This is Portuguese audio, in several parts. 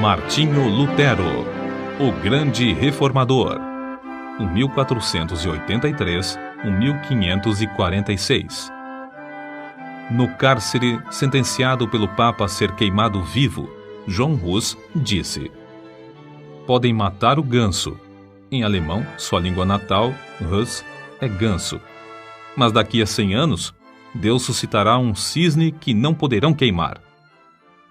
Martinho Lutero, o grande reformador, 1483-1546. No cárcere, sentenciado pelo Papa a ser queimado vivo, João Hus disse: podem matar o ganso. Em alemão, sua língua natal, Hus, é ganso. Mas daqui a 100 anos, Deus suscitará um cisne que não poderão queimar.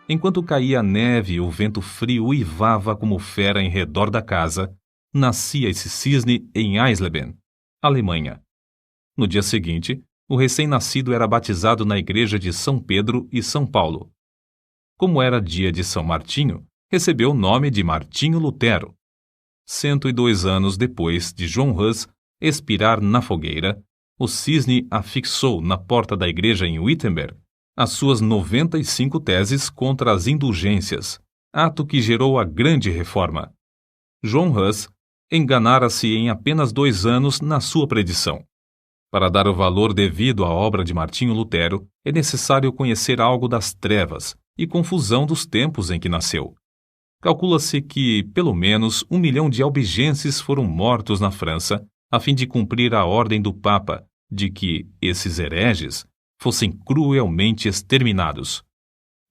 Enquanto caía a neve e o vento frio uivava como fera em redor da casa, nascia esse cisne em Eisleben, Alemanha. No dia seguinte, o recém-nascido era batizado na igreja de São Pedro e São Paulo. Como era dia de São Martinho, recebeu o nome de Martinho Lutero. 102 anos depois de João Hus expirar na fogueira, o cisne afixou na porta da igreja em Wittenberg as suas 95 teses contra as indulgências, ato que gerou a grande reforma. João Hus enganara-se em apenas 2 anos na sua predição. Para dar o valor devido à obra de Martinho Lutero, é necessário conhecer algo das trevas e confusão dos tempos em que nasceu. Calcula-se que, pelo menos, 1 milhão de albigenses foram mortos na França a fim de cumprir a ordem do Papa de que esses hereges fossem cruelmente exterminados.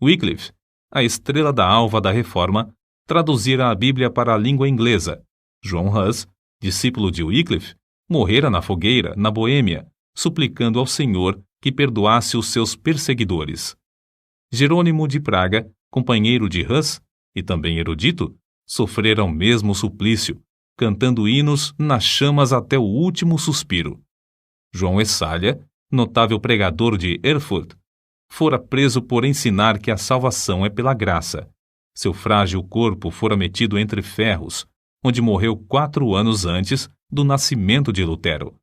Wycliffe, a estrela da alva da Reforma, traduzira a Bíblia para a língua inglesa. João Hus, discípulo de Wycliffe, morrera na fogueira, na Boêmia, suplicando ao Senhor que perdoasse os seus perseguidores. Jerônimo de Praga, companheiro de Hus, e também erudito, sofrera o mesmo suplício, cantando hinos nas chamas até o último suspiro. João Essália, notável pregador de Erfurt, fora preso por ensinar que a salvação é pela graça. Seu frágil corpo fora metido entre ferros, onde morreu 4 anos antes do nascimento de Lutero.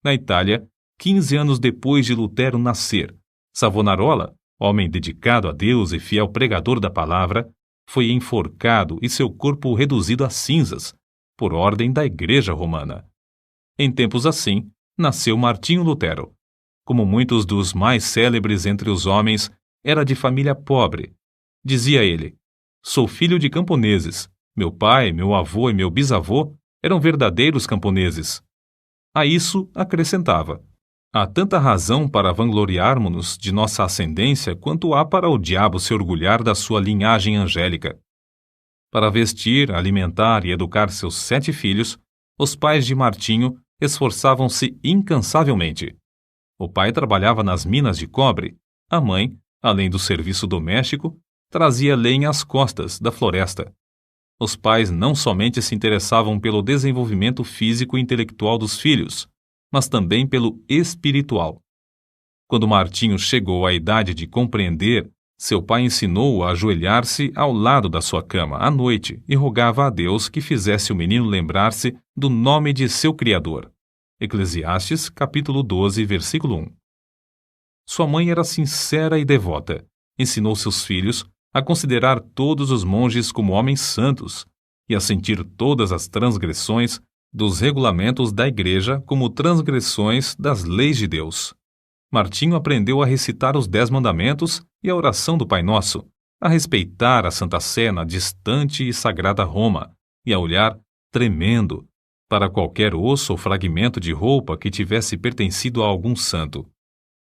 Na Itália, 15 anos depois de Lutero nascer, Savonarola, homem dedicado a Deus e fiel pregador da palavra, foi enforcado e seu corpo reduzido a cinzas, por ordem da Igreja Romana. Em tempos assim, nasceu Martinho Lutero. Como muitos dos mais célebres entre os homens, era de família pobre. Dizia ele: sou filho de camponeses. Meu pai, meu avô e meu bisavô eram verdadeiros camponeses. A isso acrescentava: há tanta razão para vangloriarmos-nos de nossa ascendência quanto há para o diabo se orgulhar da sua linhagem angélica. Para vestir, alimentar e educar seus 7 filhos, os pais de Martinho esforçavam-se incansavelmente. O pai trabalhava nas minas de cobre, a mãe, além do serviço doméstico, trazia lenha às costas da floresta. Os pais não somente se interessavam pelo desenvolvimento físico e intelectual dos filhos, mas também pelo espiritual. Quando Martinho chegou à idade de compreender, seu pai ensinou-o a ajoelhar-se ao lado da sua cama à noite e rogava a Deus que fizesse o menino lembrar-se do nome de seu Criador. Eclesiastes, capítulo 12, versículo 1. Sua mãe era sincera e devota. Ensinou seus filhos a considerar todos os monges como homens santos e a sentir todas as transgressões dos regulamentos da Igreja como transgressões das leis de Deus. Martinho aprendeu a recitar os 10 mandamentos e a oração do Pai Nosso, a respeitar a Santa Sé na distante e sagrada Roma e a olhar, tremendo, para qualquer osso ou fragmento de roupa que tivesse pertencido a algum santo.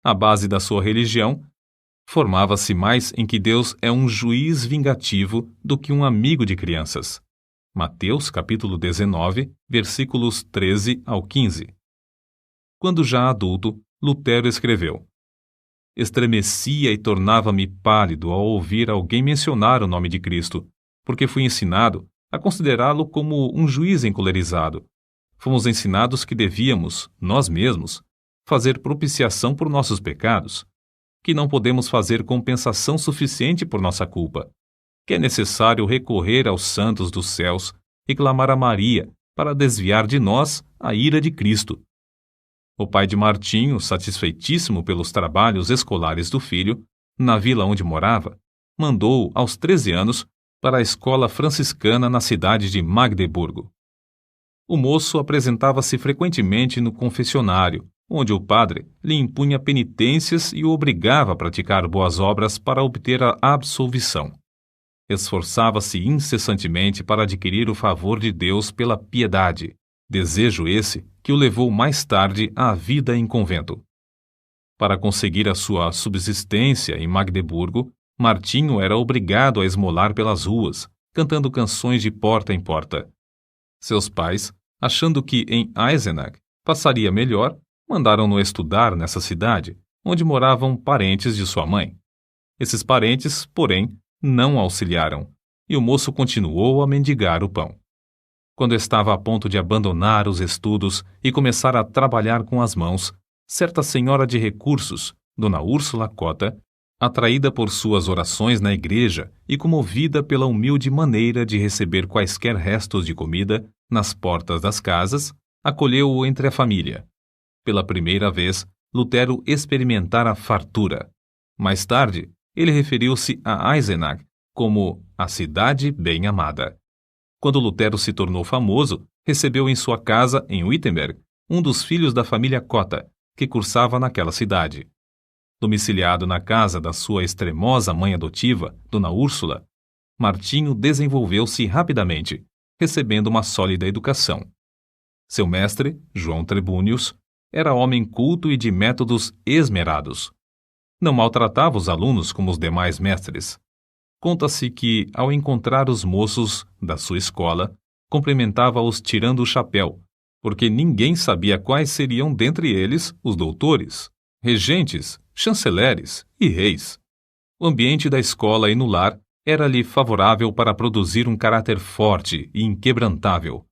A base da sua religião formava-se mais em que Deus é um juiz vingativo do que um amigo de crianças. Mateus, capítulo 19, versículos 13 ao 15. Quando já adulto, Lutero escreveu: estremecia e tornava-me pálido ao ouvir alguém mencionar o nome de Cristo, porque fui ensinado a considerá-lo como um juiz encolerizado. Fomos ensinados que devíamos, nós mesmos, fazer propiciação por nossos pecados, que não podemos fazer compensação suficiente por nossa culpa, que é necessário recorrer aos santos dos céus e clamar a Maria para desviar de nós a ira de Cristo. O pai de Martinho, satisfeitíssimo pelos trabalhos escolares do filho, na vila onde morava, mandou-o, aos 13 anos, para a escola franciscana na cidade de Magdeburgo. O moço apresentava-se frequentemente no confessionário, onde o padre lhe impunha penitências e o obrigava a praticar boas obras para obter a absolvição. Esforçava-se incessantemente para adquirir o favor de Deus pela piedade, desejo esse que o levou mais tarde à vida em convento. Para conseguir a sua subsistência em Magdeburgo, Martinho era obrigado a esmolar pelas ruas, cantando canções de porta em porta. Seus pais, achando que em Eisenach passaria melhor, mandaram-no estudar nessa cidade, onde moravam parentes de sua mãe. Esses parentes, porém, não auxiliaram, e o moço continuou a mendigar o pão. Quando estava a ponto de abandonar os estudos e começar a trabalhar com as mãos, certa senhora de recursos, Dona Úrsula Cota, atraída por suas orações na igreja e comovida pela humilde maneira de receber quaisquer restos de comida nas portas das casas, acolheu-o entre a família. Pela primeira vez, Lutero experimentara fartura. Mais tarde, ele referiu-se a Eisenach como a cidade bem amada. Quando Lutero se tornou famoso, recebeu em sua casa, em Wittenberg, um dos filhos da família Cota, que cursava naquela cidade. Domiciliado na casa da sua extremosa mãe adotiva, Dona Úrsula, Martinho desenvolveu-se rapidamente, recebendo uma sólida educação. Seu mestre, João Trebúnius, era homem culto e de métodos esmerados. Não maltratava os alunos como os demais mestres. Conta-se que, ao encontrar os moços da sua escola, cumprimentava-os tirando o chapéu, porque ninguém sabia quais seriam dentre eles os doutores, regentes, chanceleres e reis. O ambiente da escola e no lar era-lhe favorável para produzir um caráter forte e inquebrantável,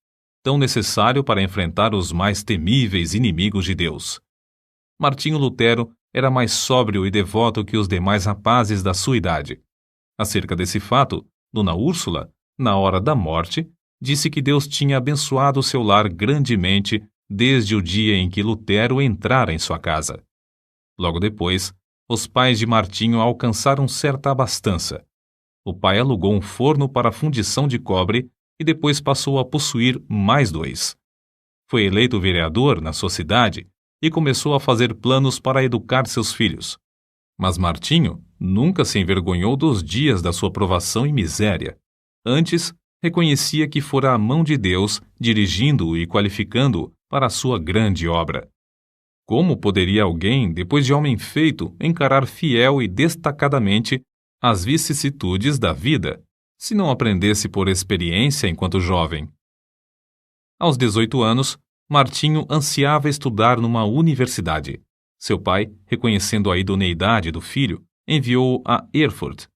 tão necessário para enfrentar os mais temíveis inimigos de Deus. Martinho Lutero era mais sóbrio e devoto que os demais rapazes da sua idade. Acerca desse fato, Dona Úrsula, na hora da morte, disse que Deus tinha abençoado seu lar grandemente desde o dia em que Lutero entrara em sua casa. Logo depois, os pais de Martinho alcançaram certa abastança. O pai alugou um forno para fundição de cobre e depois passou a possuir mais 2. Foi eleito vereador na sua cidade e começou a fazer planos para educar seus filhos. Mas Martinho nunca se envergonhou dos dias da sua provação e miséria. Antes, reconhecia que fora a mão de Deus dirigindo-o e qualificando-o para a sua grande obra. Como poderia alguém, depois de homem feito, encarar fiel e destacadamente as vicissitudes da vida, se não aprendesse por experiência enquanto jovem? Aos 18 anos, Martinho ansiava estudar numa universidade. Seu pai, reconhecendo a idoneidade do filho, enviou-o a Erfurt,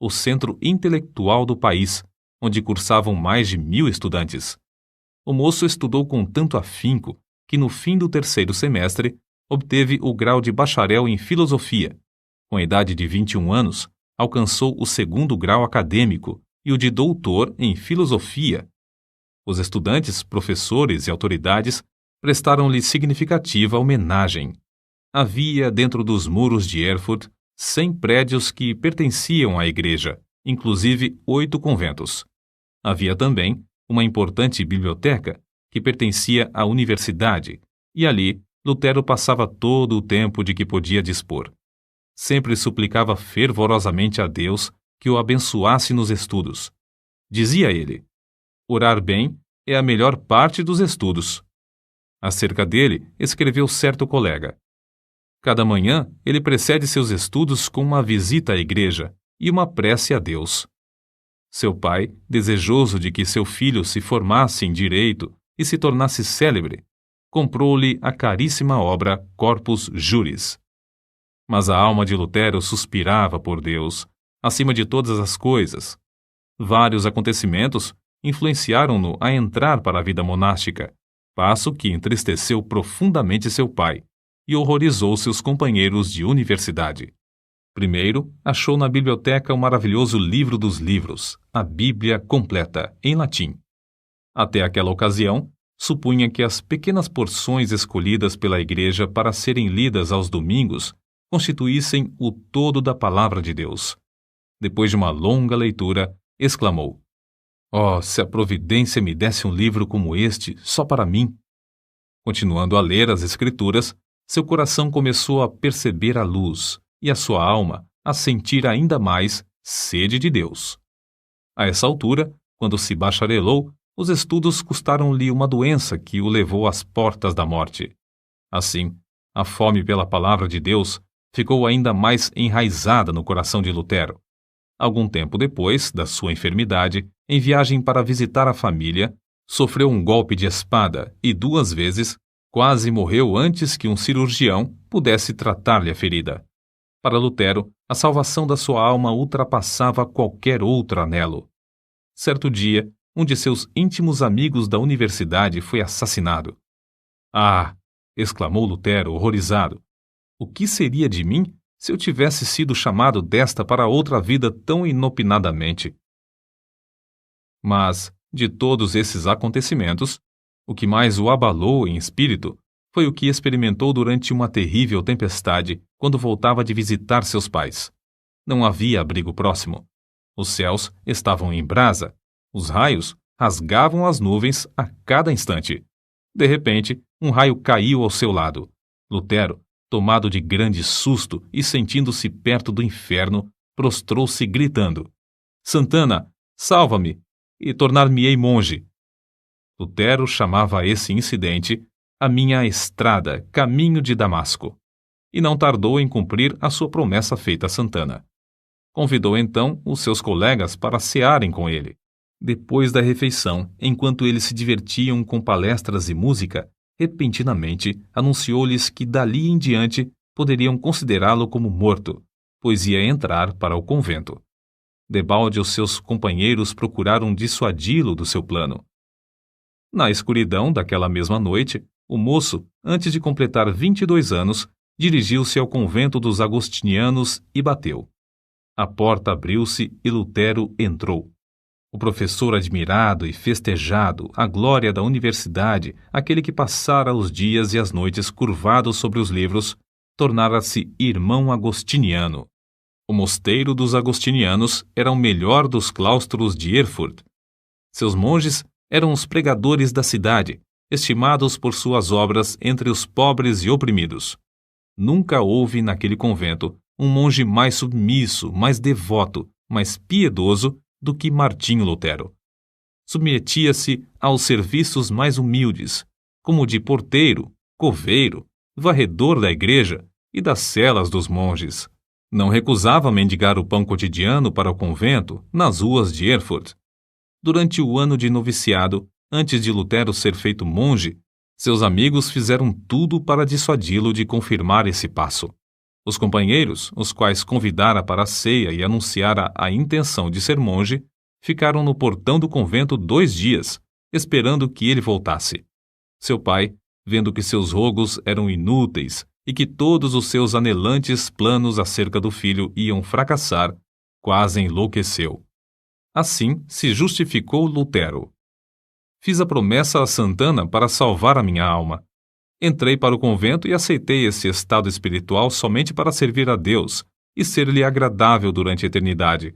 o centro intelectual do país, onde cursavam mais de 1000 estudantes. O moço estudou com tanto afinco que, no fim do 3º semestre, obteve o grau de bacharel em filosofia. Com a idade de 21 anos, alcançou o 2º grau acadêmico e o de doutor em filosofia. Os estudantes, professores e autoridades prestaram-lhe significativa homenagem. Havia, dentro dos muros de Erfurt, 100 prédios que pertenciam à igreja, inclusive 8 conventos. Havia também uma importante biblioteca que pertencia à universidade, e ali Lutero passava todo o tempo de que podia dispor. Sempre suplicava fervorosamente a Deus que o abençoasse nos estudos. Dizia ele: orar bem é a melhor parte dos estudos. Acerca dele, escreveu certo colega: cada manhã ele precede seus estudos com uma visita à igreja e uma prece a Deus. Seu pai, desejoso de que seu filho se formasse em direito e se tornasse célebre, comprou-lhe a caríssima obra Corpus Juris. Mas a alma de Lutero suspirava por Deus, acima de todas as coisas. Vários acontecimentos influenciaram-no a entrar para a vida monástica, passo que entristeceu profundamente seu pai e horrorizou seus companheiros de universidade. Primeiro, achou na biblioteca o maravilhoso livro dos livros, a Bíblia completa, em latim. Até aquela ocasião, supunha que as pequenas porções escolhidas pela igreja para serem lidas aos domingos constituíssem o todo da palavra de Deus. Depois de uma longa leitura, exclamou: "Oh, se a providência me desse um livro como este, só para mim!" Continuando a ler as Escrituras, seu coração começou a perceber a luz e a sua alma a sentir ainda mais sede de Deus. A essa altura, quando se bacharelou, os estudos custaram-lhe uma doença que o levou às portas da morte. Assim, a fome pela palavra de Deus ficou ainda mais enraizada no coração de Lutero. Algum tempo depois da sua enfermidade, em viagem para visitar a família, sofreu um golpe de espada e 2 vezes quase morreu antes que um cirurgião pudesse tratar-lhe a ferida. Para Lutero, a salvação da sua alma ultrapassava qualquer outro anelo. Certo dia, um de seus íntimos amigos da universidade foi assassinado. Ah! Exclamou Lutero, horrorizado. O que seria de mim se eu tivesse sido chamado desta para outra vida tão inopinadamente? Mas, de todos esses acontecimentos, o que mais o abalou em espírito foi o que experimentou durante uma terrível tempestade quando voltava de visitar seus pais. Não havia abrigo próximo. Os céus estavam em brasa. Os raios rasgavam as nuvens a cada instante. De repente, um raio caiu ao seu lado. Lutero, tomado de grande susto e sentindo-se perto do inferno, prostrou-se gritando: Santana, salva-me e tornar-me-ei monge. Lutero chamava a esse incidente a minha estrada, caminho de Damasco, e não tardou em cumprir a sua promessa feita a Santana. Convidou então os seus colegas para cearem com ele. Depois da refeição, enquanto eles se divertiam com palestras e música, repentinamente anunciou-lhes que dali em diante poderiam considerá-lo como morto, pois ia entrar para o convento. Debalde os seus companheiros procuraram dissuadi-lo do seu plano. Na escuridão daquela mesma noite, o moço, antes de completar 22 anos, dirigiu-se ao convento dos agostinianos e bateu. A porta abriu-se e Lutero entrou. O professor admirado e festejado, a glória da universidade, aquele que passara os dias e as noites curvado sobre os livros, tornara-se irmão agostiniano. O mosteiro dos agostinianos era o melhor dos claustros de Erfurt. Seus monges eram os pregadores da cidade, estimados por suas obras entre os pobres e oprimidos. Nunca houve naquele convento um monge mais submisso, mais devoto, mais piedoso do que Martinho Lutero. Submetia-se aos serviços mais humildes, como de porteiro, coveiro, varredor da igreja e das celas dos monges. Não recusava mendigar o pão cotidiano para o convento nas ruas de Erfurt. Durante o ano de noviciado, antes de Lutero ser feito monge, seus amigos fizeram tudo para dissuadi-lo de confirmar esse passo. Os companheiros, os quais convidara para a ceia e anunciara a intenção de ser monge, ficaram no portão do convento 2 dias, esperando que ele voltasse. Seu pai, vendo que seus rogos eram inúteis e que todos os seus anelantes planos acerca do filho iam fracassar, quase enlouqueceu. Assim se justificou Lutero. Fiz a promessa a Santana para salvar a minha alma. Entrei para o convento e aceitei esse estado espiritual somente para servir a Deus e ser-lhe agradável durante a eternidade.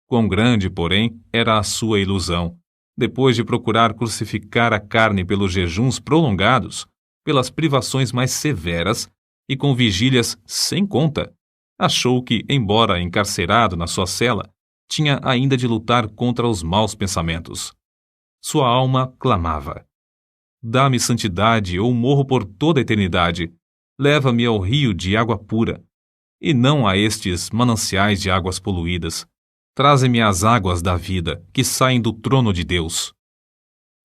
Quão grande, porém, era a sua ilusão, depois de procurar crucificar a carne pelos jejuns prolongados, pelas privações mais severas e com vigílias sem conta, achou que, embora encarcerado na sua cela, tinha ainda de lutar contra os maus pensamentos. Sua alma clamava: dá-me santidade ou morro por toda a eternidade. Leva-me ao rio de água pura, e não a estes mananciais de águas poluídas. Traze-me as águas da vida, que saem do trono de Deus.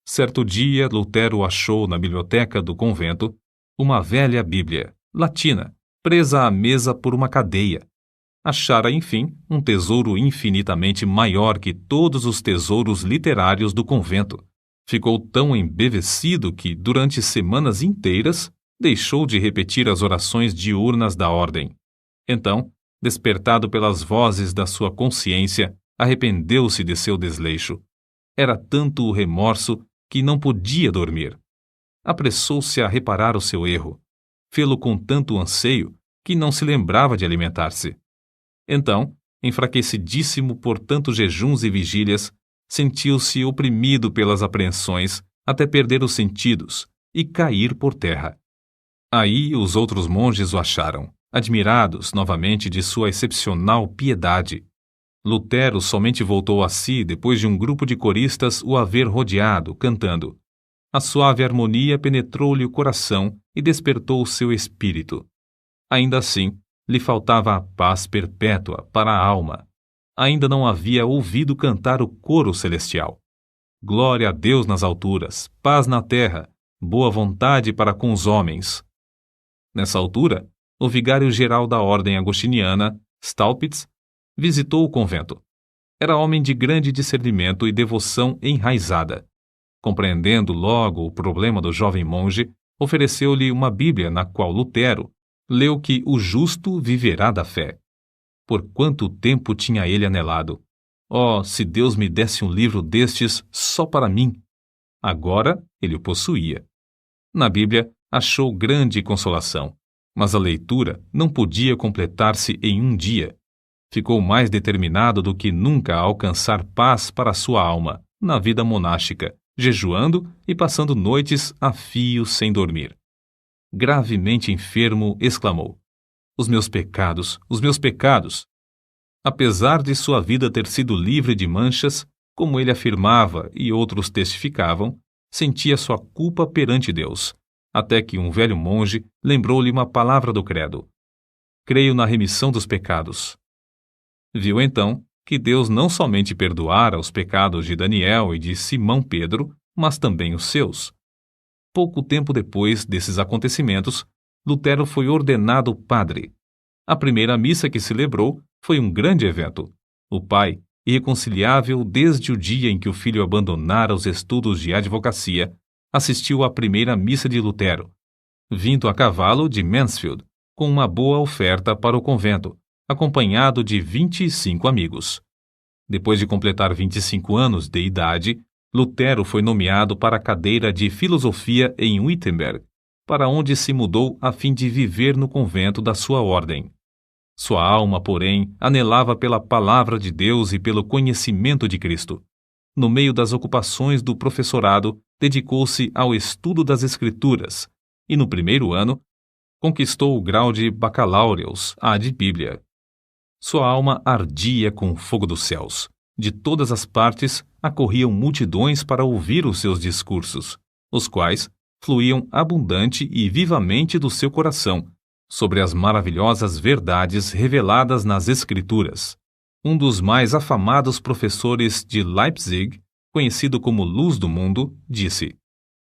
Certo dia, Lutero achou na biblioteca do convento uma velha Bíblia, latina, presa à mesa por uma cadeia. Achara, enfim, um tesouro infinitamente maior que todos os tesouros literários do convento. Ficou tão embevecido que, durante semanas inteiras, deixou de repetir as orações diurnas da ordem. Então, despertado pelas vozes da sua consciência, arrependeu-se de seu desleixo. Era tanto o remorso que não podia dormir. Apressou-se a reparar o seu erro. Fê-lo com tanto anseio que não se lembrava de alimentar-se. Então, enfraquecidíssimo por tantos jejuns e vigílias, sentiu-se oprimido pelas apreensões até perder os sentidos e cair por terra. Aí os outros monges o acharam, admirados novamente de sua excepcional piedade. Lutero somente voltou a si depois de um grupo de coristas o haver rodeado, cantando. A suave harmonia penetrou-lhe o coração e despertou o seu espírito. Ainda assim, lhe faltava a paz perpétua para a alma. Ainda não havia ouvido cantar o coro celestial. Glória a Deus nas alturas, paz na terra, boa vontade para com os homens. Nessa altura, o vigário-geral da ordem agostiniana, Staupitz, visitou o convento. Era homem de grande discernimento e devoção enraizada. Compreendendo logo o problema do jovem monge, ofereceu-lhe uma Bíblia na qual Lutero leu que o justo viverá da fé. Por quanto tempo tinha ele anelado! Oh, se Deus me desse um livro destes só para mim! Agora ele o possuía. Na Bíblia achou grande consolação, mas a leitura não podia completar-se em um dia. Ficou mais determinado do que nunca a alcançar paz para sua alma, na vida monástica, jejuando e passando noites a fio sem dormir. Gravemente enfermo, exclamou: os meus pecados, os meus pecados! Apesar de sua vida ter sido livre de manchas, como ele afirmava e outros testificavam, sentia sua culpa perante Deus, até que um velho monge lembrou-lhe uma palavra do credo: creio na remissão dos pecados. Viu então que Deus não somente perdoara os pecados de Daniel e de Simão Pedro, mas também os seus. Pouco tempo depois desses acontecimentos, Lutero foi ordenado padre. A primeira missa que celebrou foi um grande evento. O pai, irreconciliável desde o dia em que o filho abandonara os estudos de advocacia, assistiu à primeira missa de Lutero, vindo a cavalo de Mansfield, com uma boa oferta para o convento, acompanhado de 25 amigos. Depois de completar 25 anos de idade, Lutero foi nomeado para a cadeira de filosofia em Wittenberg, para onde se mudou a fim de viver no convento da sua ordem. Sua alma, porém, anelava pela palavra de Deus e pelo conhecimento de Cristo. No meio das ocupações do professorado, dedicou-se ao estudo das Escrituras e, no primeiro ano, conquistou o grau de bacalaureus ad Bíblia. Sua alma ardia com o fogo dos céus. De todas as partes acorriam multidões para ouvir os seus discursos, os quais fluíam abundante e vivamente do seu coração, sobre as maravilhosas verdades reveladas nas Escrituras. Um dos mais afamados professores de Leipzig, conhecido como Luz do Mundo, disse: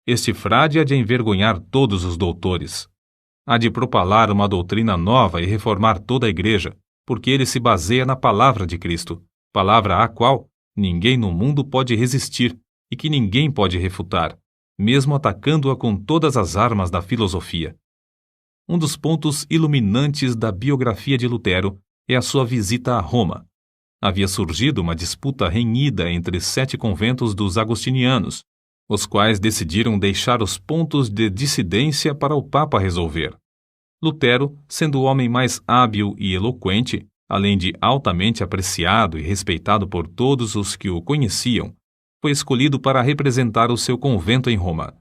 este frade há de envergonhar todos os doutores. Há de propalar uma doutrina nova e reformar toda a igreja, porque ele se baseia na palavra de Cristo, palavra à qual ninguém no mundo pode resistir e que ninguém pode refutar, mesmo atacando-a com todas as armas da filosofia. Um dos pontos iluminantes da biografia de Lutero é a sua visita a Roma. Havia surgido uma disputa renhida entre 7 conventos dos agostinianos, os quais decidiram deixar os pontos de dissidência para o Papa resolver. Lutero, sendo o homem mais hábil e eloquente, além de altamente apreciado e respeitado por todos os que o conheciam, foi escolhido para representar o seu convento em Roma.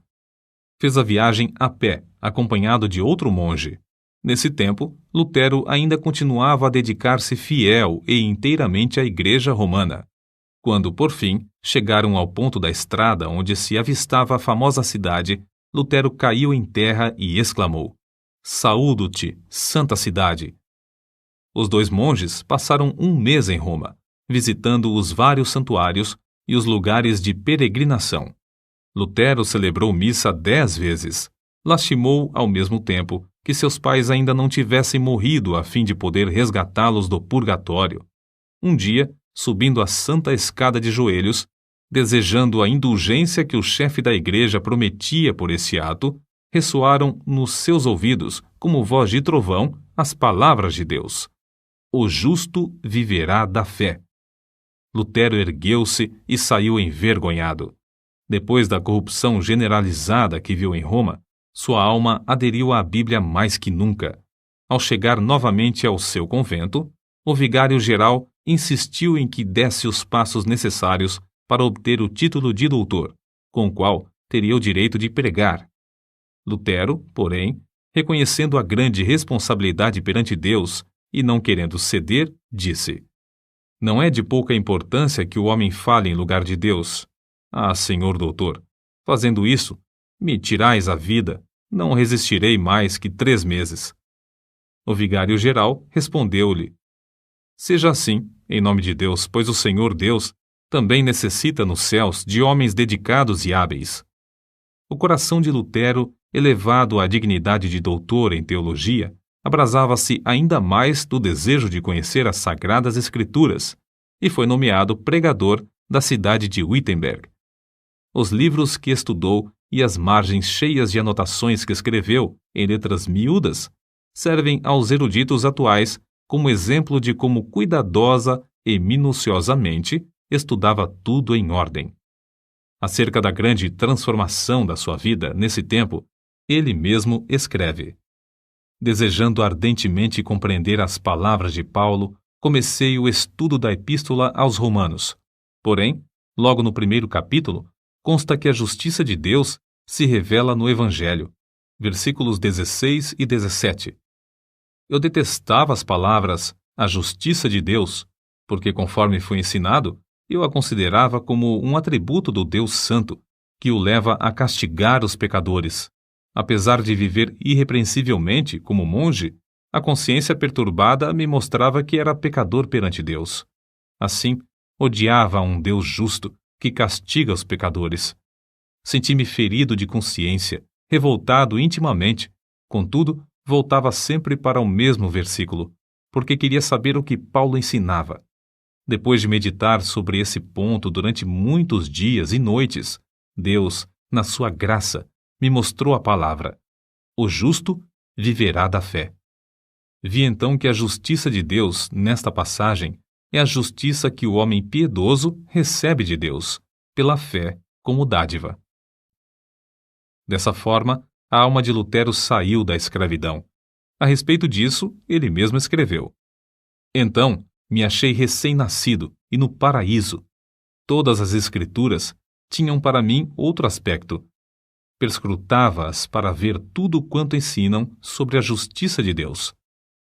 Fez a viagem a pé, acompanhado de outro monge. Nesse tempo, Lutero ainda continuava a dedicar-se fiel e inteiramente à Igreja Romana. Quando, por fim, chegaram ao ponto da estrada onde se avistava a famosa cidade, Lutero caiu em terra e exclamou: saúdo-te, santa cidade! Os 2 monges passaram um mês em Roma, visitando os vários santuários e os lugares de peregrinação. Lutero celebrou missa 10 vezes. Lastimou, ao mesmo tempo, que seus pais ainda não tivessem morrido a fim de poder resgatá-los do purgatório. Um dia, subindo a santa escada de joelhos, desejando a indulgência que o chefe da igreja prometia por esse ato, ressoaram nos seus ouvidos, como voz de trovão, as palavras de Deus: o justo viverá da fé. Lutero ergueu-se e saiu envergonhado. Depois da corrupção generalizada que viu em Roma, sua alma aderiu à Bíblia mais que nunca. Ao chegar novamente ao seu convento, o vigário-geral insistiu em que desse os passos necessários para obter o título de doutor, com o qual teria o direito de pregar. Lutero, porém, reconhecendo a grande responsabilidade perante Deus e não querendo ceder, disse: Não é de pouca importância que o homem fale em lugar de Deus. Ah, senhor doutor, fazendo isso, me tirais a vida, não resistirei mais que 3 meses. O vigário-geral respondeu-lhe: seja assim, em nome de Deus, pois o Senhor Deus também necessita nos céus de homens dedicados e hábeis. O coração de Lutero, elevado à dignidade de doutor em teologia, abrasava-se ainda mais do desejo de conhecer as Sagradas Escrituras e foi nomeado pregador da cidade de Wittenberg. Os livros que estudou e as margens cheias de anotações que escreveu em letras miúdas servem aos eruditos atuais como exemplo de como cuidadosa e minuciosamente estudava tudo em ordem. Acerca da grande transformação da sua vida nesse tempo, ele mesmo escreve: desejando ardentemente compreender as palavras de Paulo, comecei o estudo da Epístola aos Romanos. Porém, logo no primeiro capítulo, consta que a justiça de Deus se revela no Evangelho. Versículos 16 e 17. Eu detestava as palavras a justiça de Deus, porque, conforme fui ensinado, eu a considerava como um atributo do Deus Santo, que o leva a castigar os pecadores. Apesar de viver irrepreensivelmente como monge, a consciência perturbada me mostrava que era pecador perante Deus. Assim, odiava a um Deus justo que castiga os pecadores. Senti-me ferido de consciência, revoltado intimamente. Contudo, voltava sempre para o mesmo versículo, porque queria saber o que Paulo ensinava. Depois de meditar sobre esse ponto durante muitos dias e noites, Deus, na sua graça, me mostrou a palavra: o justo viverá da fé. Vi então que a justiça de Deus, nesta passagem, é a justiça que o homem piedoso recebe de Deus, pela fé como dádiva. Dessa forma, a alma de Lutero saiu da escravidão. A respeito disso, ele mesmo escreveu: então, me achei recém-nascido e no paraíso. Todas as Escrituras tinham para mim outro aspecto. Perscrutava-as para ver tudo quanto ensinam sobre a justiça de Deus.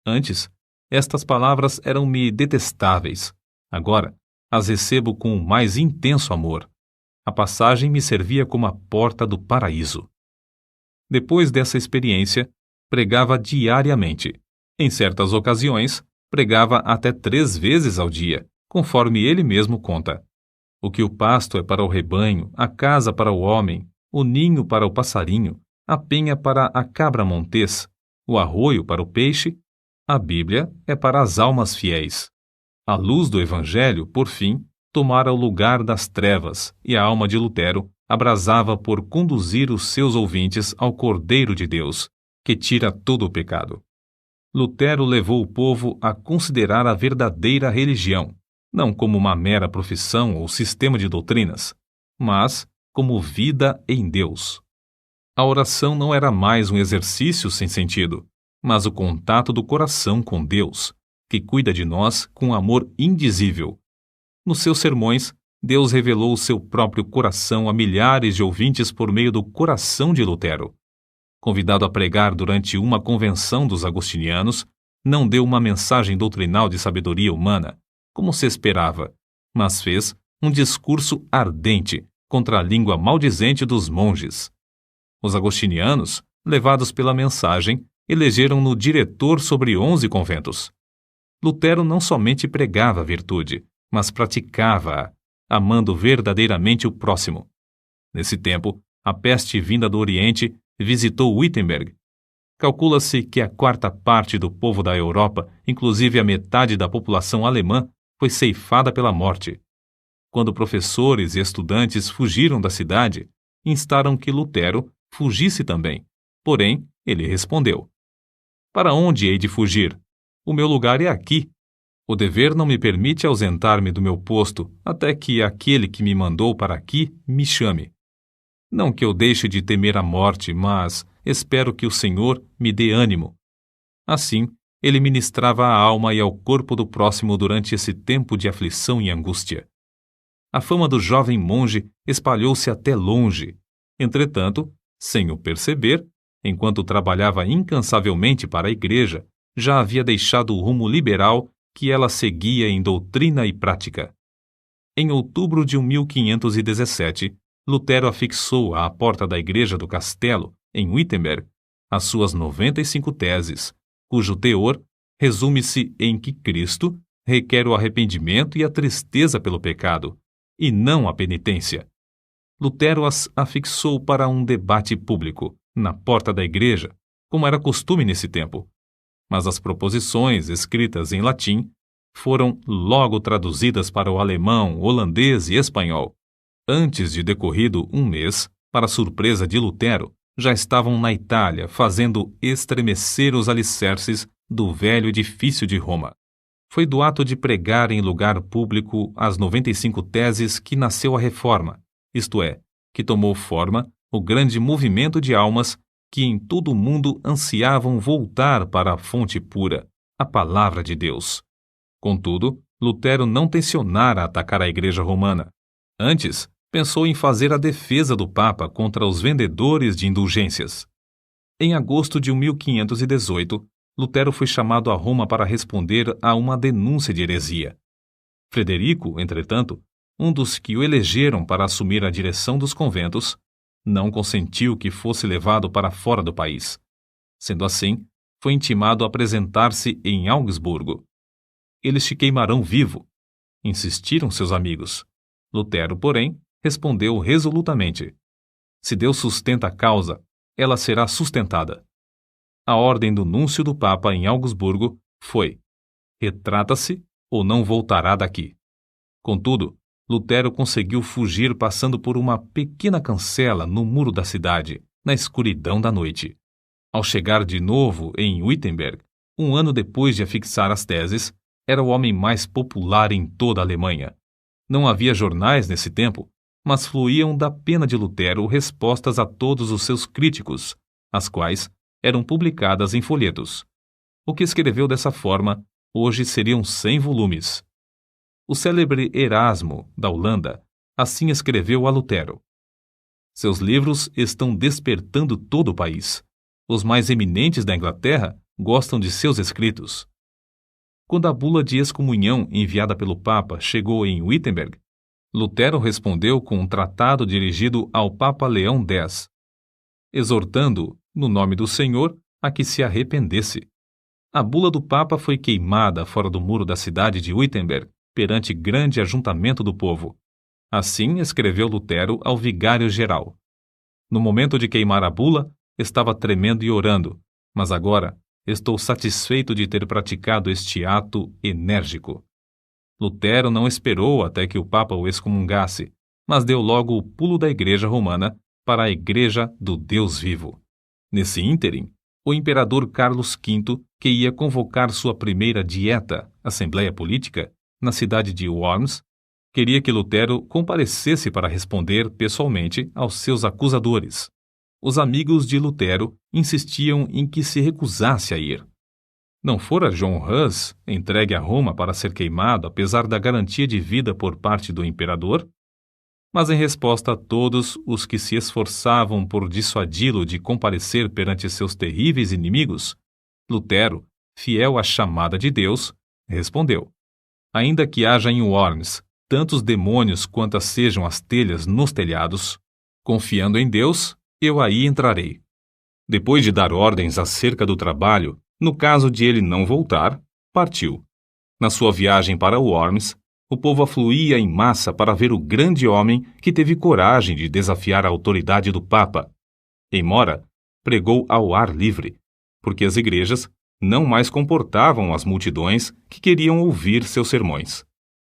Antes, estas palavras eram-me detestáveis. Agora, as recebo com o mais intenso amor. A passagem me servia como a porta do paraíso. Depois dessa experiência, pregava diariamente. Em certas ocasiões, pregava até 3 vezes ao dia, conforme ele mesmo conta. O que o pasto é para o rebanho, a casa para o homem, o ninho para o passarinho, a penha para a cabra montês, o arroio para o peixe, a Bíblia é para as almas fiéis. A luz do Evangelho, por fim, tomara o lugar das trevas, e a alma de Lutero abrasava por conduzir os seus ouvintes ao Cordeiro de Deus, que tira todo o pecado. Lutero levou o povo a considerar a verdadeira religião, não como uma mera profissão ou sistema de doutrinas, mas como vida em Deus. A oração não era mais um exercício sem sentido, mas o contato do coração com Deus, que cuida de nós com amor indizível. Nos seus sermões, Deus revelou o seu próprio coração a milhares de ouvintes por meio do coração de Lutero. Convidado a pregar durante uma convenção dos agostinianos, não deu uma mensagem doutrinal de sabedoria humana, como se esperava, mas fez um discurso ardente contra a língua maldizente dos monges. Os agostinianos, levados pela mensagem, elegeram-no diretor sobre 11 conventos. Lutero não somente pregava a virtude, mas praticava-a, amando verdadeiramente o próximo. Nesse tempo, a peste vinda do Oriente visitou Wittenberg. Calcula-se que a 1/4 do povo da Europa, inclusive a metade da população alemã, foi ceifada pela morte. Quando professores e estudantes fugiram da cidade, instaram que Lutero fugisse também. Porém, ele respondeu: para onde hei de fugir? O meu lugar é aqui. O dever não me permite ausentar-me do meu posto até que aquele que me mandou para aqui me chame. Não que eu deixe de temer a morte, mas espero que o Senhor me dê ânimo. Assim, ele ministrava à alma e ao corpo do próximo durante esse tempo de aflição e angústia. A fama do jovem monge espalhou-se até longe. Entretanto, sem o perceber, enquanto trabalhava incansavelmente para a igreja, já havia deixado o rumo liberal que ela seguia em doutrina e prática. Em outubro de 1517, Lutero afixou à porta da igreja do castelo, em Wittenberg, as suas 95 teses, cujo teor resume-se em que Cristo requer o arrependimento e a tristeza pelo pecado, e não a penitência. Lutero as afixou para um debate público, na porta da igreja, como era costume nesse tempo. Mas as proposições, escritas em latim, foram logo traduzidas para o alemão, holandês e espanhol. Antes de decorrido um mês, para surpresa de Lutero, já estavam na Itália fazendo estremecer os alicerces do velho edifício de Roma. Foi do ato de pregar em lugar público as 95 teses que nasceu a Reforma, isto é, que tomou forma o grande movimento de almas que em todo o mundo ansiavam voltar para a fonte pura, a palavra de Deus. Contudo, Lutero não tencionara atacar a Igreja Romana. Antes, pensou em fazer a defesa do Papa contra os vendedores de indulgências. Em agosto de 1518, Lutero foi chamado a Roma para responder a uma denúncia de heresia. Frederico, entretanto, um dos que o elegeram para assumir a direção dos conventos, não consentiu que fosse levado para fora do país. Sendo assim, foi intimado a apresentar-se em Augsburgo. Eles te queimarão vivo, insistiram seus amigos. Lutero, porém, respondeu resolutamente: se Deus sustenta a causa, ela será sustentada. A ordem do núncio do Papa em Augsburgo foi: retrata-se ou não voltará daqui. Contudo, Lutero conseguiu fugir passando por uma pequena cancela no muro da cidade, na escuridão da noite. Ao chegar de novo em Wittenberg, um ano depois de afixar as teses, era o homem mais popular em toda a Alemanha. Não havia jornais nesse tempo, mas fluíam da pena de Lutero respostas a todos os seus críticos, as quais eram publicadas em folhetos. O que escreveu dessa forma, hoje seriam 100 volumes. O célebre Erasmo, da Holanda, assim escreveu a Lutero: seus livros estão despertando todo o país. Os mais eminentes da Inglaterra gostam de seus escritos. Quando a bula de excomunhão enviada pelo Papa chegou em Wittenberg, Lutero respondeu com um tratado dirigido ao Papa Leão X, exortando-o, no nome do Senhor, a que se arrependesse. A bula do Papa foi queimada fora do muro da cidade de Wittenberg, perante grande ajuntamento do povo. Assim escreveu Lutero ao vigário-geral. No momento de queimar a bula, estava tremendo e orando, mas agora estou satisfeito de ter praticado este ato enérgico. Lutero não esperou até que o Papa o excomungasse, mas deu logo o pulo da Igreja Romana para a Igreja do Deus vivo. Nesse ínterim, o imperador Carlos V, que ia convocar sua primeira dieta, Assembleia Política, na cidade de Worms, queria que Lutero comparecesse para responder pessoalmente aos seus acusadores. Os amigos de Lutero insistiam em que se recusasse a ir. Não fora John Hus entregue a Roma para ser queimado apesar da garantia de vida por parte do imperador? Mas em resposta a todos os que se esforçavam por dissuadi-lo de comparecer perante seus terríveis inimigos, Lutero, fiel à chamada de Deus, respondeu: ainda que haja em Worms tantos demônios quantas sejam as telhas nos telhados, confiando em Deus, eu aí entrarei. Depois de dar ordens acerca do trabalho, no caso de ele não voltar, partiu. Na sua viagem para Worms, o povo afluía em massa para ver o grande homem que teve coragem de desafiar a autoridade do Papa. Em Mora, pregou ao ar livre, porque as igrejas não mais comportavam as multidões que queriam ouvir seus sermões.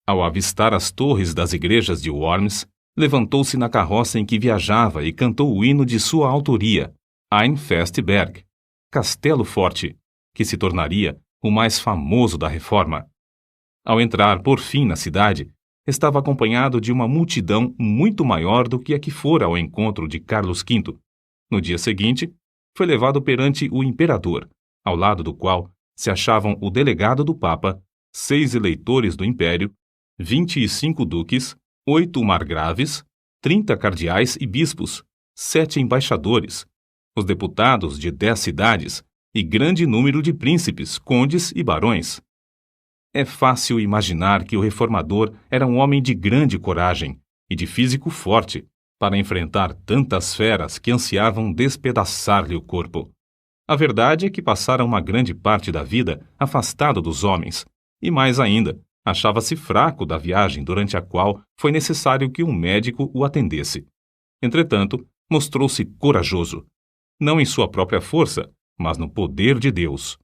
Ao avistar as torres das igrejas de Worms, levantou-se na carroça em que viajava e cantou o hino de sua autoria, Ein feste Berg, Castelo Forte, que se tornaria o mais famoso da Reforma. Ao entrar, por fim, na cidade, estava acompanhado de uma multidão muito maior do que a que fora ao encontro de Carlos V. No dia seguinte, foi levado perante o imperador, ao lado do qual se achavam o delegado do Papa, 6 eleitores do Império, 25 duques, 8 margraves, 30 cardeais e bispos, 7 embaixadores, os deputados de 10 cidades e grande número de príncipes, condes e barões. É fácil imaginar que o reformador era um homem de grande coragem e de físico forte para enfrentar tantas feras que ansiavam despedaçar-lhe o corpo. A verdade é que passara uma grande parte da vida afastado dos homens, e mais ainda, achava-se fraco da viagem durante a qual foi necessário que um médico o atendesse. Entretanto, mostrou-se corajoso, não em sua própria força, mas no poder de Deus.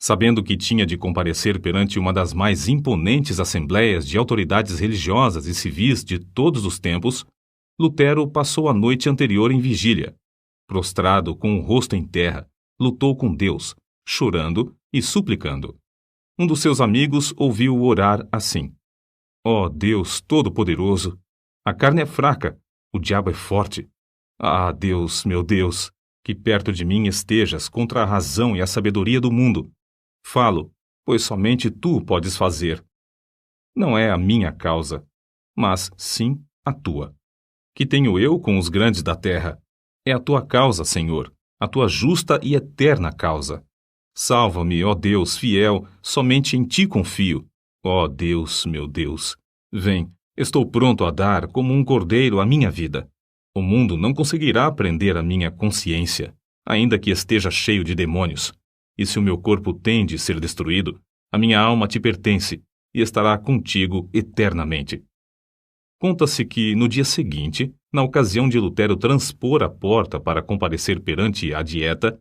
Sabendo que tinha de comparecer perante uma das mais imponentes assembleias de autoridades religiosas e civis de todos os tempos, Lutero passou a noite anterior em vigília. Prostrado com o rosto em terra, lutou com Deus, chorando e suplicando. Um dos seus amigos ouviu-o orar assim: Ó Deus Todo-Poderoso, a carne é fraca, o diabo é forte. Ah, Deus, meu Deus, que perto de mim estejas contra a razão e a sabedoria do mundo. Falo, pois somente tu podes fazer. Não é a minha causa, mas sim a tua. Que tenho eu com os grandes da terra? É a tua causa, Senhor, a tua justa e eterna causa. Salva-me, ó Deus fiel, somente em ti confio. Ó Deus, meu Deus, vem, estou pronto a dar como um cordeiro a minha vida. O mundo não conseguirá prender a minha consciência, ainda que esteja cheio de demônios. E se o meu corpo tem de ser destruído, a minha alma te pertence e estará contigo eternamente. Conta-se que, no dia seguinte, na ocasião de Lutero transpor a porta para comparecer perante a Dieta,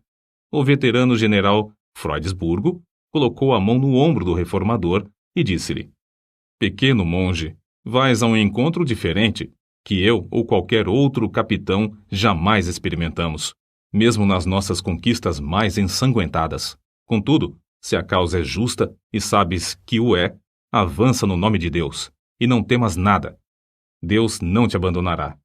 o veterano general Freudsburgo colocou a mão no ombro do reformador e disse-lhe: Pequeno monge, vais a um encontro diferente, que eu ou qualquer outro capitão jamais experimentamos, mesmo nas nossas conquistas mais ensanguentadas. Contudo, se a causa é justa e sabes que o é, avança no nome de Deus, e não temas nada. Deus não te abandonará.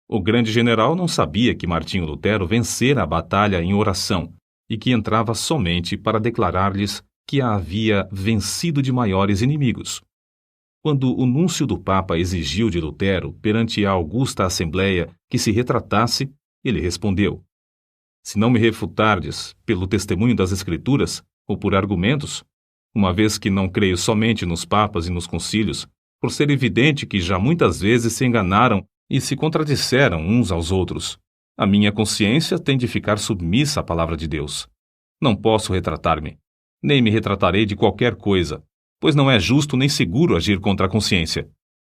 O grande general não sabia que Martinho Lutero vencera a batalha em oração e que entrava somente para declarar-lhes que a havia vencido de maiores inimigos. Quando o núncio do Papa exigiu de Lutero, perante a augusta Assembleia, que se retratasse, ele respondeu: Se não me refutardes pelo testemunho das Escrituras ou por argumentos, uma vez que não creio somente nos papas e nos concílios, por ser evidente que já muitas vezes se enganaram e se contradisseram uns aos outros, a minha consciência tem de ficar submissa à palavra de Deus. Não posso retratar-me, nem me retratarei de qualquer coisa, pois não é justo nem seguro agir contra a consciência.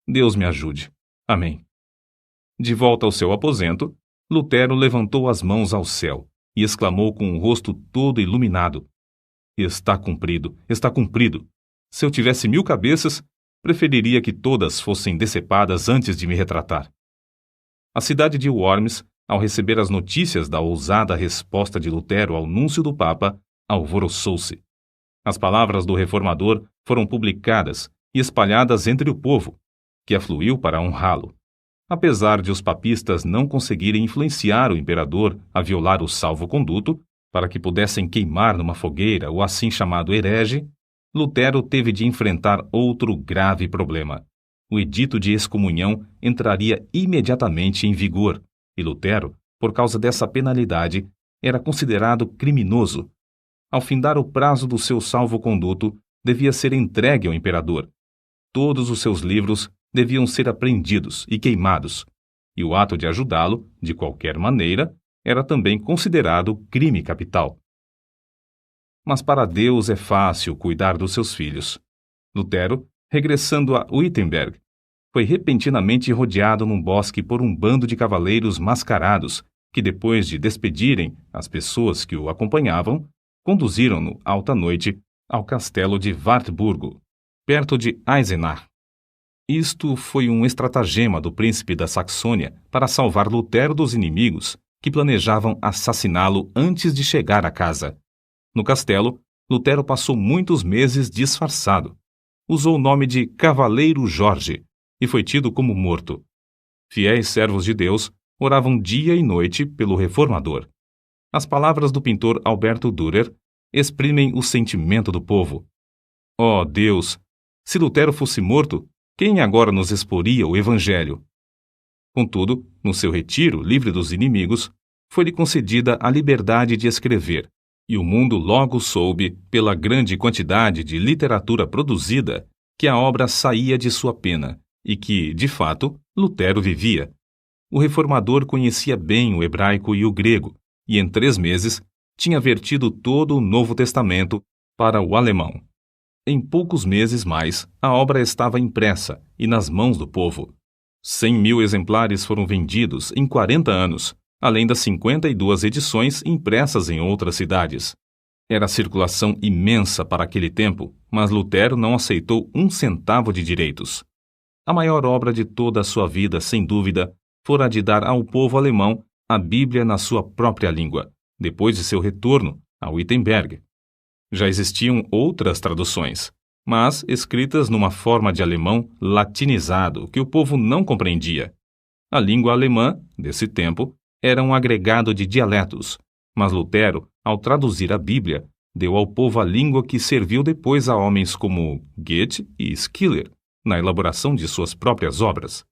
Deus me ajude. Amém. De volta ao seu aposento, Lutero levantou as mãos ao céu e exclamou com o rosto todo iluminado: Está cumprido, está cumprido. Se eu tivesse 1000 cabeças, preferiria que todas fossem decepadas antes de me retratar. A cidade de Worms, ao receber as notícias da ousada resposta de Lutero ao núncio do Papa, alvoroçou-se. As palavras do reformador foram publicadas e espalhadas entre o povo, que afluiu para honrá-lo. Apesar de os papistas não conseguirem influenciar o imperador a violar o salvo-conduto, para que pudessem queimar numa fogueira o assim chamado herege, Lutero teve de enfrentar outro grave problema. O edito de excomunhão entraria imediatamente em vigor, e Lutero, por causa dessa penalidade, era considerado criminoso. Ao findar o prazo do seu salvo-conduto, devia ser entregue ao imperador. Todos os seus livros deviam ser apreendidos e queimados, e o ato de ajudá-lo, de qualquer maneira, era também considerado crime capital. Mas para Deus é fácil cuidar dos seus filhos. Lutero, regressando a Wittenberg, foi repentinamente rodeado num bosque por um bando de cavaleiros mascarados que, depois de despedirem as pessoas que o acompanhavam, conduziram-no alta noite ao castelo de Wartburgo, perto de Eisenach. Isto foi um estratagema do príncipe da Saxônia para salvar Lutero dos inimigos que planejavam assassiná-lo antes de chegar à casa. No castelo, Lutero passou muitos meses disfarçado. Usou o nome de Cavaleiro Jorge e foi tido como morto. Fiéis servos de Deus oravam dia e noite pelo reformador. As palavras do pintor Alberto Dürer exprimem o sentimento do povo. Ó Deus, se Lutero fosse morto, quem agora nos exporia o Evangelho? Contudo, no seu retiro, livre dos inimigos, foi-lhe concedida a liberdade de escrever, E o mundo logo soube, pela grande quantidade de literatura produzida, que a obra saía de sua pena e que, de fato, Lutero vivia. O reformador conhecia bem o hebraico e o grego, e em 3 meses tinha vertido todo o Novo Testamento para o alemão. Em poucos meses mais, a obra estava impressa e nas mãos do povo. 100.000 exemplares foram vendidos em 40 anos, além das 52 edições impressas em outras cidades. Era circulação imensa para aquele tempo, mas Lutero não aceitou 1 centavo de direitos. A maior obra de toda a sua vida, sem dúvida, fora a de dar ao povo alemão a Bíblia na sua própria língua, depois de seu retorno a Wittenberg. Já existiam outras traduções, mas escritas numa forma de alemão latinizado que o povo não compreendia. A língua alemã, desse tempo, era um agregado de dialetos, mas Lutero, ao traduzir a Bíblia, deu ao povo a língua que serviu depois a homens como Goethe e Schiller, na elaboração de suas próprias obras.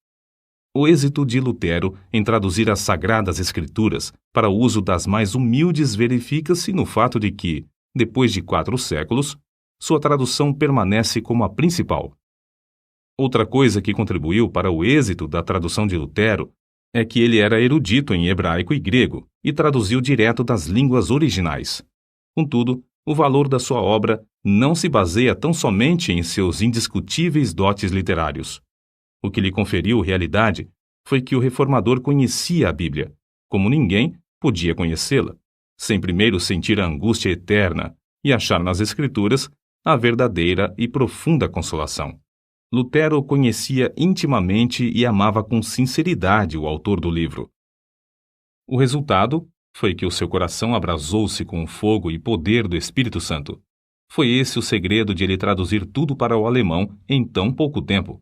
O êxito de Lutero em traduzir as Sagradas Escrituras para o uso das mais humildes verifica-se no fato de que, depois de 4 séculos, sua tradução permanece como a principal. Outra coisa que contribuiu para o êxito da tradução de Lutero é que ele era erudito em hebraico e grego e traduziu direto das línguas originais. Contudo, o valor da sua obra não se baseia tão somente em seus indiscutíveis dotes literários. O que lhe conferiu realidade foi que o reformador conhecia a Bíblia, como ninguém podia conhecê-la, sem primeiro sentir a angústia eterna e achar nas Escrituras a verdadeira e profunda consolação. Lutero conhecia intimamente e amava com sinceridade o autor do livro. O resultado foi que o seu coração abrasou-se com o fogo e poder do Espírito Santo. Foi esse o segredo de ele traduzir tudo para o alemão em tão pouco tempo.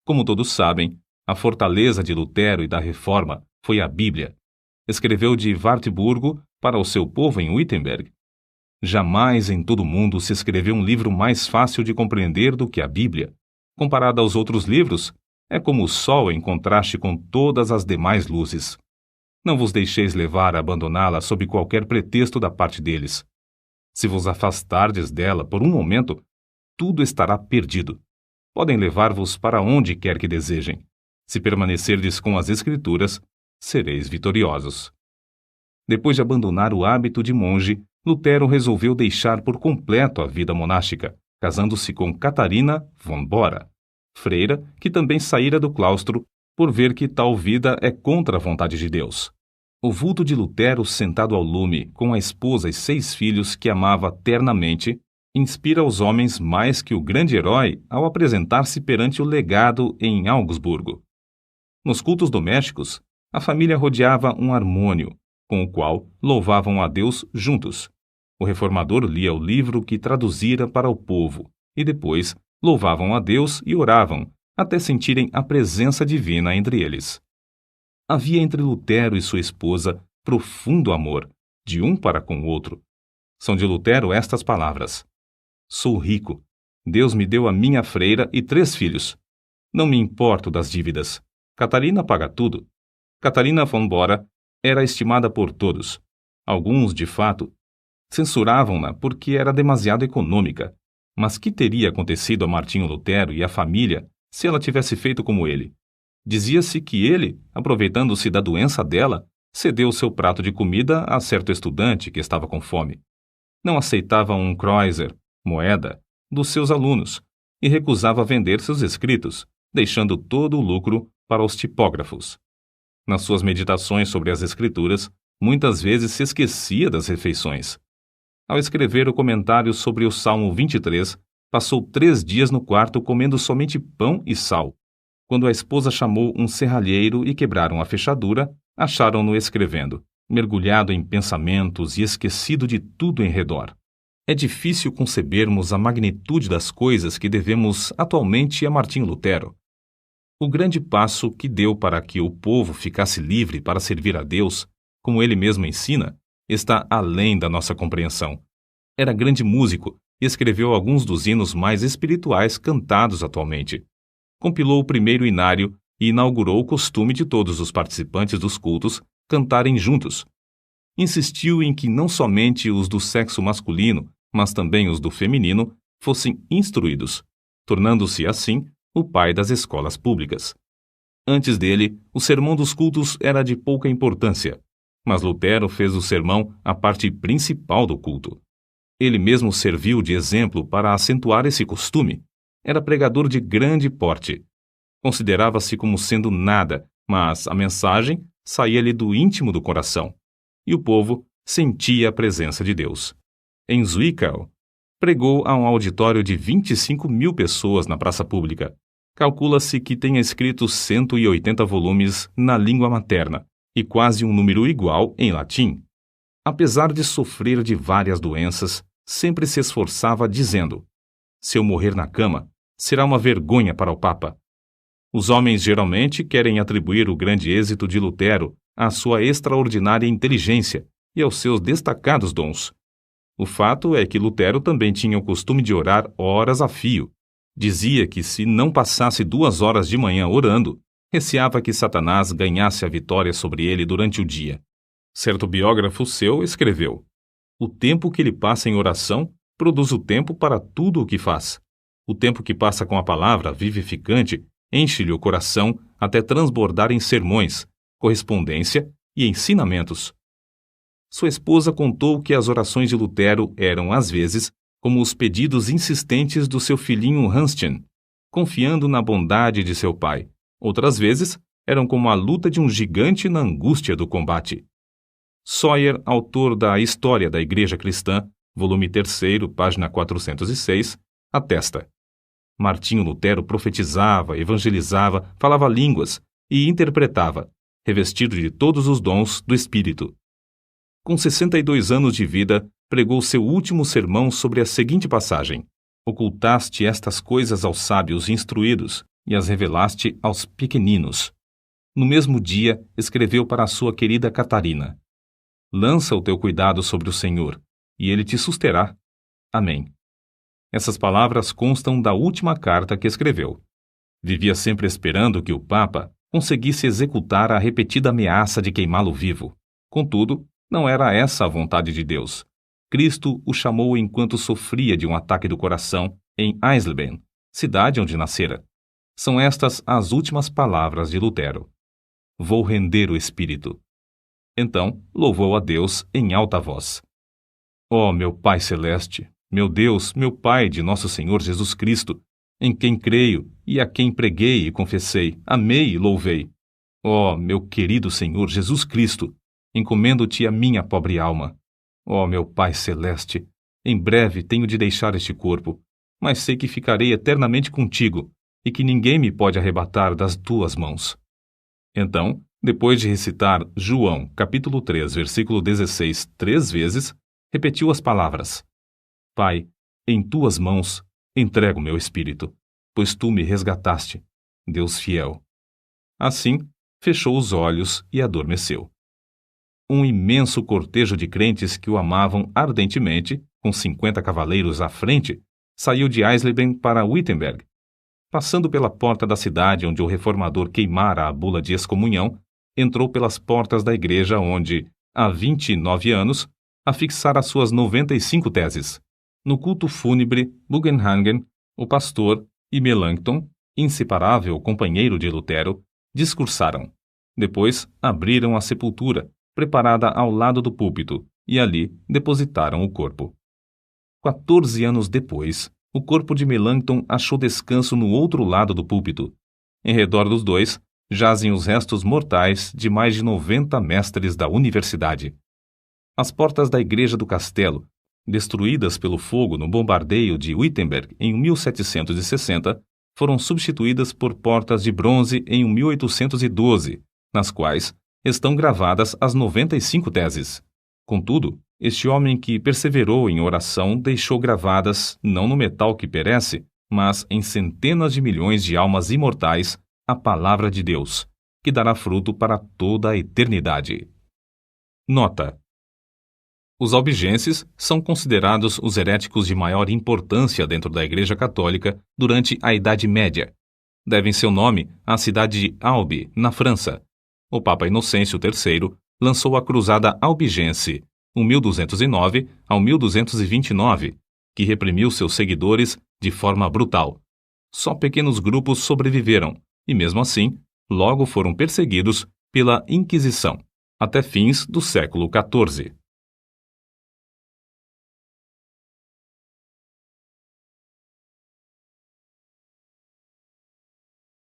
Como todos sabem, a fortaleza de Lutero e da Reforma foi a Bíblia. Escreveu de Wartburgo para o seu povo em Wittenberg. Jamais em todo o mundo se escreveu um livro mais fácil de compreender do que a Bíblia. Comparada aos outros livros, é como o sol em contraste com todas as demais luzes. Não vos deixeis levar a abandoná-la sob qualquer pretexto da parte deles. Se vos afastardes dela por um momento, tudo estará perdido. Podem levar-vos para onde quer que desejem. Se permanecerdes com as Escrituras, sereis vitoriosos. Depois de abandonar o hábito de monge, Lutero resolveu deixar por completo a vida monástica, casando-se com Catarina von Bora, freira que também saíra do claustro por ver que tal vida é contra a vontade de Deus. O vulto de Lutero sentado ao lume, com a esposa e 6 filhos que amava ternamente, inspira os homens mais que o grande herói ao apresentar-se perante o legado em Augsburgo. Nos cultos domésticos, a família rodeava um harmônio, com o qual louvavam a Deus juntos. O reformador lia o livro que traduzira para o povo, e depois louvavam a Deus e oravam, até sentirem a presença divina entre eles. Havia entre Lutero e sua esposa profundo amor, de um para com o outro. São de Lutero estas palavras: Sou rico. Deus me deu a minha freira e 3 filhos. Não me importo das dívidas. Catarina paga tudo. Catarina von Bora era estimada por todos. Alguns, de fato, censuravam-na porque era demasiado econômica. Mas que teria acontecido a Martinho Lutero e à família se ela tivesse feito como ele? Dizia-se que ele, aproveitando-se da doença dela, cedeu seu prato de comida a certo estudante que estava com fome. Não aceitava um kreuzer, moeda, dos seus alunos e recusava vender seus escritos, deixando todo o lucro para os tipógrafos. Nas suas meditações sobre as Escrituras, muitas vezes se esquecia das refeições. Ao escrever o comentário sobre o Salmo 23, passou 3 dias no quarto comendo somente pão e sal. Quando a esposa chamou um serralheiro e quebraram a fechadura, acharam-no escrevendo, mergulhado em pensamentos e esquecido de tudo em redor. É difícil concebermos a magnitude das coisas que devemos atualmente a Martinho Lutero. O grande passo que deu para que o povo ficasse livre para servir a Deus, como ele mesmo ensina, está além da nossa compreensão. Era grande músico e escreveu alguns dos hinos mais espirituais cantados atualmente. Compilou o primeiro inário e inaugurou o costume de todos os participantes dos cultos cantarem juntos. insistiu em que não somente os do sexo masculino, mas também os do feminino, fossem instruídos, tornando-se, assim, o pai das escolas públicas. Antes dele, o sermão dos cultos era de pouca importância, mas Lutero fez do sermão a parte principal do culto. Ele mesmo serviu de exemplo para acentuar esse costume. Era pregador de grande porte. Considerava-se como sendo nada, mas a mensagem saía-lhe do íntimo do coração, e o povo sentia a presença de Deus. Em Zwickau, pregou a um auditório de 25.000 pessoas na praça pública. Calcula-se que tenha escrito 180 volumes na língua materna e quase um número igual em latim. Apesar de sofrer de várias doenças, sempre se esforçava dizendo: se eu morrer na cama, será uma vergonha para o Papa. Os homens geralmente querem atribuir o grande êxito de Lutero à sua extraordinária inteligência e aos seus destacados dons. O fato é que Lutero também tinha o costume de orar horas a fio. Dizia que se não passasse 2 horas de manhã orando, receava que Satanás ganhasse a vitória sobre ele durante o dia. Certo biógrafo seu escreveu: o tempo que ele passa em oração produz o tempo para tudo o que faz. O tempo que passa com a palavra vivificante enche-lhe o coração até transbordar em sermões, correspondência e ensinamentos. Sua esposa contou que as orações de Lutero eram, às vezes, como os pedidos insistentes do seu filhinho Hanschen, confiando na bondade de seu pai. Outras vezes, eram como a luta de um gigante na angústia do combate. Sawyer, autor da História da Igreja Cristã, volume 3, página 406, atesta: Martinho Lutero profetizava, evangelizava, falava línguas e interpretava, revestido de todos os dons do Espírito. Com 62 anos de vida, pregou seu último sermão sobre a seguinte passagem: ocultaste estas coisas aos sábios instruídos e as revelaste aos pequeninos. No mesmo dia, escreveu para a sua querida Catarina: lança o teu cuidado sobre o Senhor, e ele te susterá. Amém. Essas palavras constam da última carta que escreveu. Vivia sempre esperando que o Papa conseguisse executar a repetida ameaça de queimá-lo vivo. Contudo, não era essa a vontade de Deus. Cristo o chamou enquanto sofria de um ataque do coração em Eisleben, cidade onde nascera. São estas as últimas palavras de Lutero: vou render o espírito. Então, louvou a Deus em alta voz: ó meu Pai Celeste, meu Deus, meu Pai de nosso Senhor Jesus Cristo, em quem creio e a quem preguei e confessei, amei e louvei. Ó meu querido Senhor Jesus Cristo, encomendo-te a minha pobre alma. Ó meu Pai Celeste, em breve tenho de deixar este corpo, mas sei que ficarei eternamente contigo e que ninguém me pode arrebatar das tuas mãos. Então, depois de recitar João, capítulo 3, versículo 16, 3 vezes, repetiu as palavras: Pai, em tuas mãos entrego meu espírito, pois tu me resgataste, Deus fiel. Assim, fechou os olhos e adormeceu. Um imenso cortejo de crentes que o amavam ardentemente, com 50 cavaleiros à frente, saiu de Eisleben para Wittenberg. Passando pela porta da cidade onde o reformador queimara a bula de excomunhão, entrou pelas portas da igreja onde, há 29 anos, afixara suas 95 teses. No culto fúnebre, Bugenhagen, o pastor, e Melanchthon, inseparável companheiro de Lutero, discursaram. Depois, abriram a sepultura, preparada ao lado do púlpito, e ali depositaram o corpo. 14 anos depois, o corpo de Melanchthon achou descanso no outro lado do púlpito. Em redor dos dois, jazem os restos mortais de mais de 90 mestres da universidade. As portas da igreja do castelo, destruídas pelo fogo no bombardeio de Wittenberg em 1760, foram substituídas por portas de bronze em 1812, nas quais estão gravadas as 95 teses. Contudo, este homem que perseverou em oração deixou gravadas, não no metal que perece, mas em centenas de milhões de almas imortais, a palavra de Deus, que dará fruto para toda a eternidade. Nota: os albigenses são considerados os heréticos de maior importância dentro da Igreja Católica durante a Idade Média. Devem seu nome à cidade de Albi, na França. O Papa Inocêncio III lançou a Cruzada Albigense, 1209 ao 1229, que reprimiu seus seguidores de forma brutal. Só pequenos grupos sobreviveram e, mesmo assim, logo foram perseguidos pela Inquisição, até fins do século XIV.